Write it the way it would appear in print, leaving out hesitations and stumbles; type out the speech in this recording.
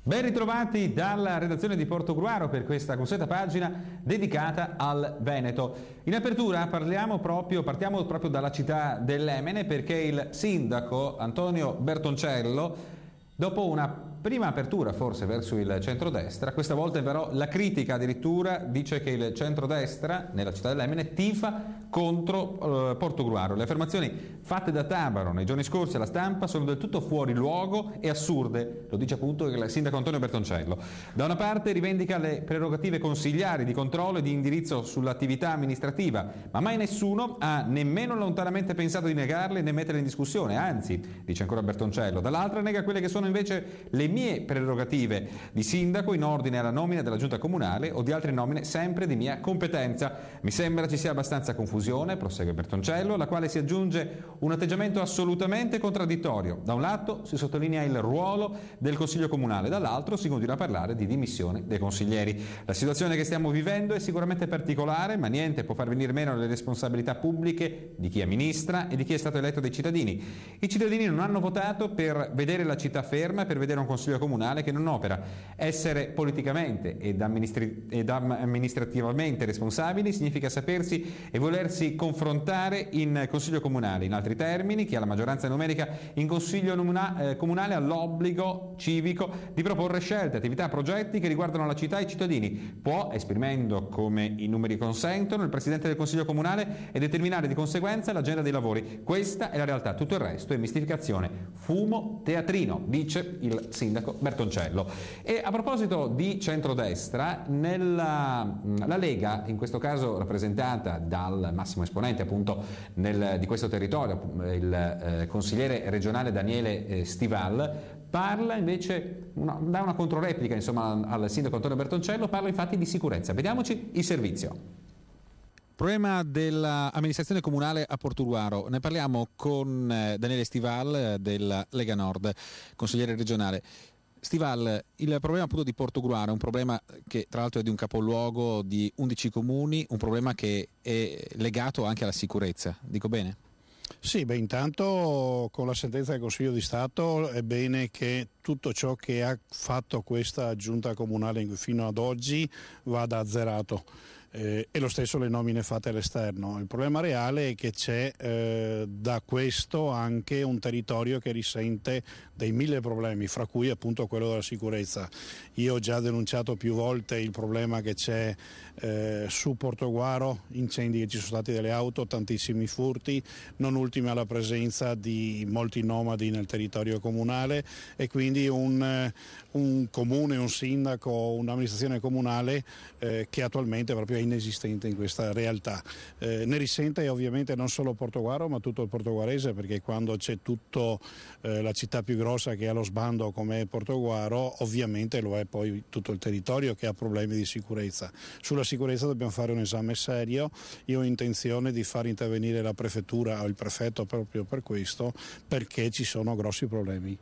Ben ritrovati dalla redazione di Portogruaro per questa consueta pagina dedicata al Veneto. In apertura partiamo proprio dalla città dell'Emene, perché il sindaco Antonio Bertoncello, dopo una prima apertura forse verso il centrodestra, questa volta però la critica addirittura dice che il centrodestra nella città dell'Emene tifa contro Portogruaro. Le affermazioni fatte da Tabaro nei giorni scorsi alla stampa sono del tutto fuori luogo e assurde, lo dice appunto il sindaco Antonio Bertoncello. Da una parte rivendica le prerogative consigliari di controllo e di indirizzo sull'attività amministrativa, ma mai nessuno ha nemmeno lontanamente pensato di negarle né metterle in discussione, anzi, dice ancora Bertoncello. Dall'altra nega quelle che sono invece le mie prerogative di sindaco in ordine alla nomina della giunta comunale o di altre nomine sempre di mia competenza. Mi sembra ci sia abbastanza confusione, prosegue Bertoncello, alla quale si aggiunge un atteggiamento assolutamente contraddittorio. Da un lato si sottolinea il ruolo del Consiglio Comunale, dall'altro si continua a parlare di dimissione dei consiglieri. La situazione che stiamo vivendo è sicuramente particolare, ma niente può far venire meno le responsabilità pubbliche di chi amministra e di chi è stato eletto dai cittadini. I cittadini non hanno votato per vedere la città ferma, per vedere un Consiglio Comunale che non opera. Essere politicamente ed amministrativamente responsabili significa sapersi e volersi confrontare in Consiglio Comunale. In altri termini, chi ha la maggioranza numerica in Consiglio Comunale ha l'obbligo civico di proporre scelte, attività, progetti che riguardano la città e i cittadini. Può, esprimendo come i numeri consentono, il Presidente del Consiglio Comunale e determinare di conseguenza l'agenda dei lavori. Questa è la realtà, tutto il resto è mistificazione, fumo teatrino, dice il sindaco Bertoncello. E a proposito di centrodestra, la Lega, in questo caso rappresentata dal massimo esponente appunto di questo territorio, il consigliere regionale Daniele Stival, parla invece, dà una controreplica insomma al sindaco Antonio Bertoncello, parla infatti di sicurezza. Vediamoci il servizio. Problema dell'amministrazione comunale a Portogruaro. Ne parliamo con Daniele Stival della Lega Nord, consigliere regionale. Stival, il problema appunto di Portogruaro è un problema che tra l'altro è di un capoluogo di 11 comuni, un problema che è legato anche alla sicurezza, dico bene? Sì, intanto con la sentenza del Consiglio di Stato è bene che tutto ciò che ha fatto questa giunta comunale fino ad oggi vada azzerato. E lo stesso le nomine fatte all'esterno. Il problema reale è che c'è da questo anche un territorio che risente dei 1000 problemi, fra cui appunto quello della sicurezza. Io ho già denunciato più volte il problema che c'è su Portogruaro, incendi che ci sono stati delle auto, tantissimi furti, non ultima la presenza di molti nomadi nel territorio comunale e quindi un comune, un sindaco, un'amministrazione comunale che attualmente proprio è inesistente in questa realtà. Ne risente ovviamente non solo Portogruaro ma tutto il portoguarese, perché quando c'è tutto la città più grossa che ha lo sbando come è Portogruaro, ovviamente lo è poi tutto il territorio che ha problemi di sicurezza. Sulla sicurezza dobbiamo fare un esame serio. Io ho intenzione di far intervenire la prefettura o il prefetto proprio per questo, perché ci sono grossi problemi.